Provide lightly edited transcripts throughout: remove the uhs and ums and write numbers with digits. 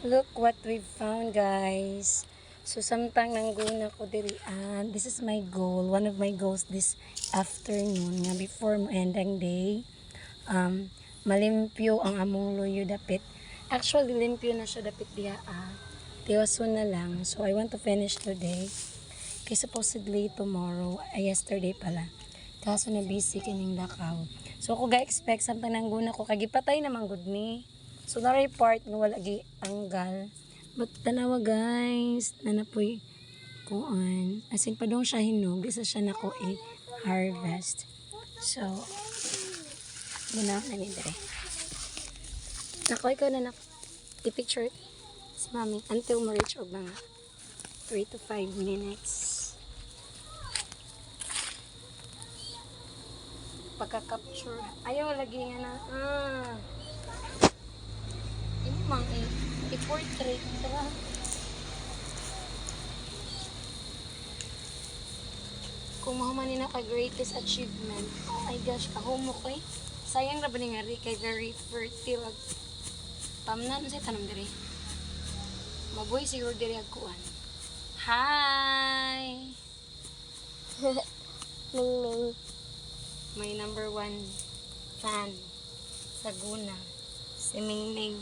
Look what we found, guys. So samtang nangguna ko diri, this is my goal, one of my goals this afternoon nga before mo end ang day. Malimpyo ang among loyo dapit. Actually limpyo na siya dapit diha. Tiwaso na lang. So I want to finish today. Kay supposedly tomorrow, yesterday pala. Kaso na busy kining Dakaw. So ako ga-expect samtang nangguna ko kagipatay naman good ni. So naray part nga wala gi tanggal. But tanawa guys, nanapoy kuan. As in padong siya hinog, isa siya nako harvest. So muna na ni dire. Nako ikaw na i-picture si mami until ma-reach og mga 3 to 5 minutes. Pagka-capture. Ayaw lagi nga na. Ini mang i-portrait tara. Kung mahuman ni na ka-greatest achievement. Oh my gosh, kahumok eh. Sayang ra ba ni nga kay very fertile. Tamnan sa tanong diri. Maboy siguro diri agkuan. Hi. Ming. My number 1 fan sa Guna. Si Ming.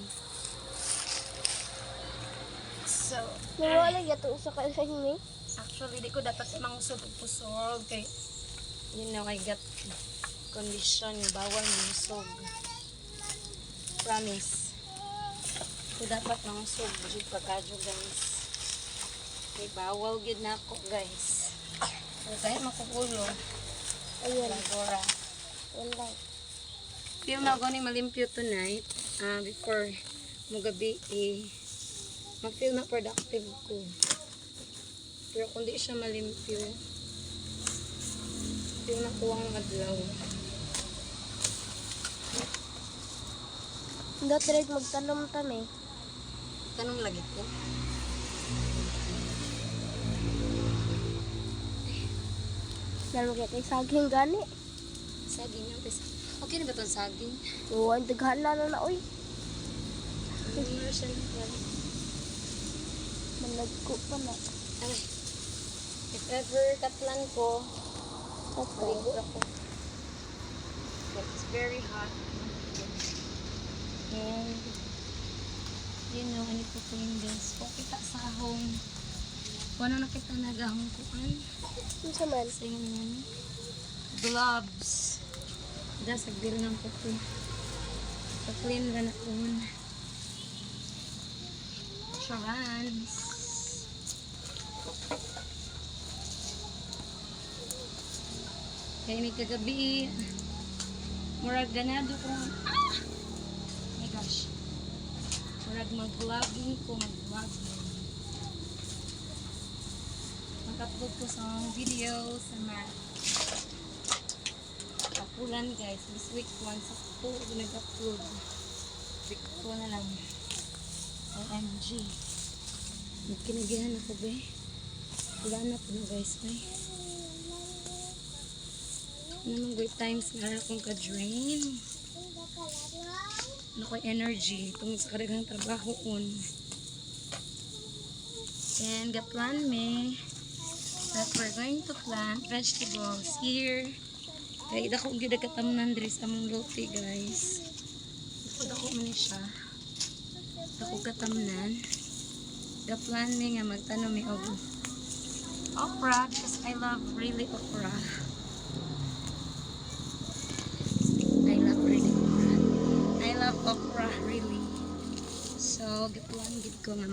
So, Nawala gato sa kalang ni. actually, di ko dapat mangusog og pusog kay you know, I got condition nga bawal mangusog. Promise. Ko dapat mangusog jud pagkadyo guys. Kay bawal gid na ako guys. So, kahit makukulo. Ayun. Agora. Wala. Feel na ko ni malimpyo tonight. Before mo gabi ma-feel na productive ko. Pero kung di siya malimpyo, feel na ko ang adlaw. Dati rin magtanom tami. Tanong lagi ko. Lalo kaya kay saging gani. Saging yung pesa. Okay na ba itong saging? Oo, ang daghan na na oy. Hindi mo siya nagwala. Managko pa na. Ay, if ever katlan ko, Okay. maligo ako. But it's very hot. And, you know, I need to clean this. Kung kita sa home, kung ano nakita nagahong kuan, Ano sa man? kasi ganyan, gloves. Dasag dito ng puti. Pa-clean ra na un. Charans. Kaya may kagabi, murag ganado ko. Oh my gosh. Murag mag-vlogging ko, mag-vlogging. Mag-upload ko sa video sa mga kapulan guys. This week once ako nag-upload. Week ko na lang. OMG. Magkinagihan ako ba? Wala na po na guys ba? Naman good times nga akong ka-drain. Ano ko energy tungkol sa kadagang trabaho kun. And ga-plan me that we're going to plant vegetables here. Kaya dako gyud katamnan diri sa among lote guys. Dako man ni siya. Dako katamnan. Ga-plan me nga magtanom mi og okra because I love really okra. I love okra really. So, gituan gid ko nga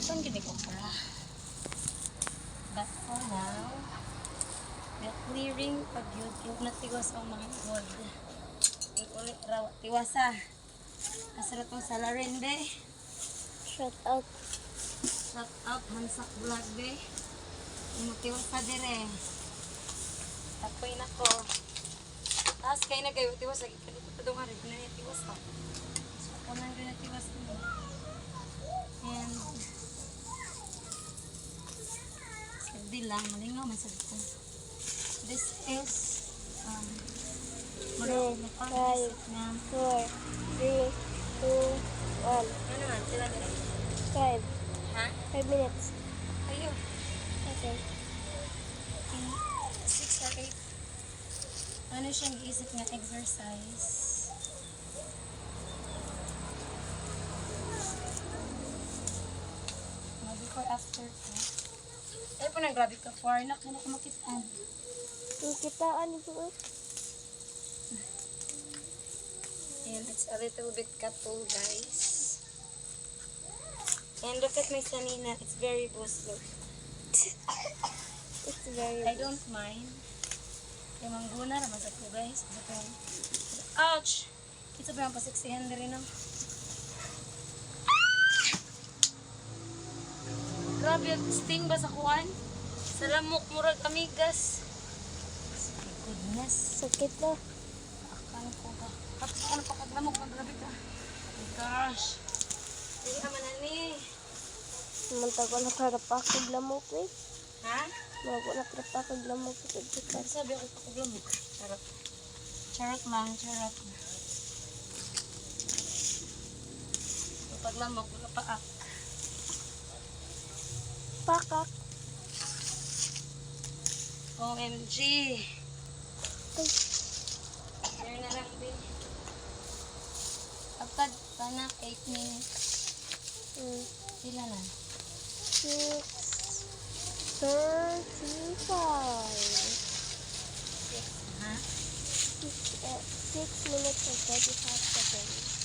saan gid okra. But for now, the clearing pag yun, yung natiwas ang mga gold. Yung ulit raw, tiwasa. Kasara tong salarin be. Shout out. Shout out, Hansak Vlog be. Yung tiwasa dire. Tapoy na ko. Tapos kayo na kayo, tiwas lagi ka dito pa doon nga rin, tiwas ka. So, ako nang rin tiwas nyo. And, hindi lang, malingaw, masarito. This is, marami na pang-visit na. 4, 3, 2, 1. Ano naman, sila din. 5. Ha? 5 minutes. Ayun. Okay. 6 or 8. Ano siyang giisip nga exercise? Before after ko. Ay po nang grabe ka far. Nak na kumakitaan. Yung kitaan ito And it's a little bit couple, guys. And look at my sanina. It's very buslo. It's very I don't mind. Yung mangguna naman sa po, guys. Ouch! Kita ba yung pasiksihan na rin, no? Grabe, sting ba sa kuwan? Sa lamok, murag amigas. My goodness. sakit na. Ano ko ba? Ano pa kaglamok? Grabe ka. Oh my gosh. Hindi ka manani. Mantag ko na para pa ako lamok eh. Ha? Mga ko na para pa ako lamok ito. Ano sabi ako pa kaglamok? Charot. Charot lang, charot. Kapag lamok, wala pa ak. Pakak. OMG. Ay, There na lang, din. Kapag panak 8 minutes. Sila na. 6:35. Ha? 6 minutes and 35 seconds.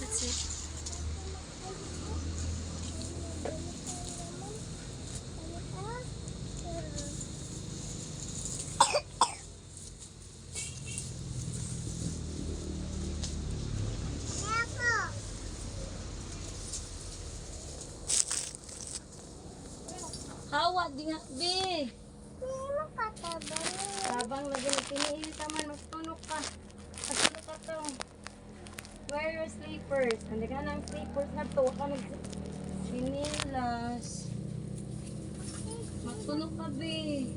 That's it. Hawa, di nga, be. Habang lagi na piniili taman, magtunok ka. Magtunok ka to. Wear your sleepers. Hindi ka ng sleepers na to. Ka sinilas. Magtunok ka, be.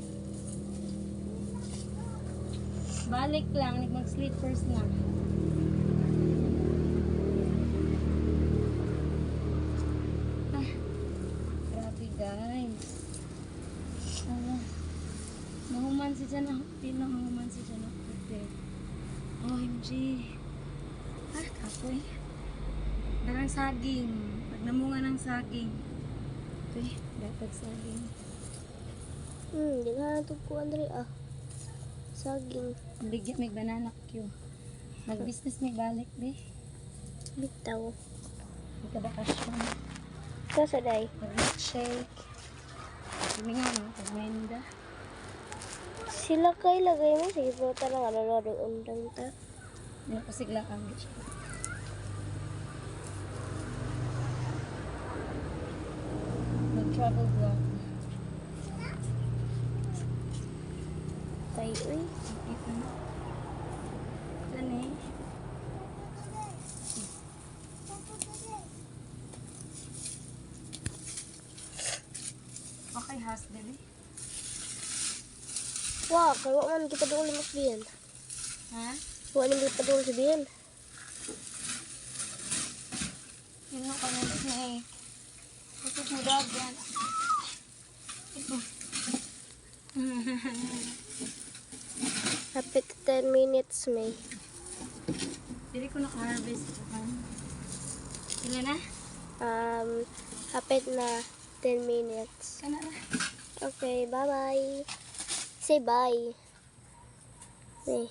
Balik lang, mag-sleepers lang. Ah, grabe guys. Mahuman si dyan ako. Pila mahuman si dyan ako. OMG. Kapoy. Darang saging. Pag namunga ng saging. Okay, datag saging. Di ka natog ko, Andre, ah. Saging. Bigyan may banana Q. Nag-business may balik, be. Bitaw. May kabakasyon. Kasaday. Mag-milkshake. Hindi nga, no? Pag-menda. Sila kay lagay mo. Sige po, tarang ano doon undang ta. Hindi ko sigla ang Mag-travel vlog. Tay, uy. Ito na. Gani. Okay, has, baby. Wah, kaya man kita doon limas biyan. Ha? Wala naman kita doon sabihin. Yun mo ka na snake. Kusok mo dagan. Ito. Hapit 10 minutes, May. Hindi ko naka-harvest. Sila na? Hapit na 10 minutes. Kana na. Okay, bye-bye. Say bye. May.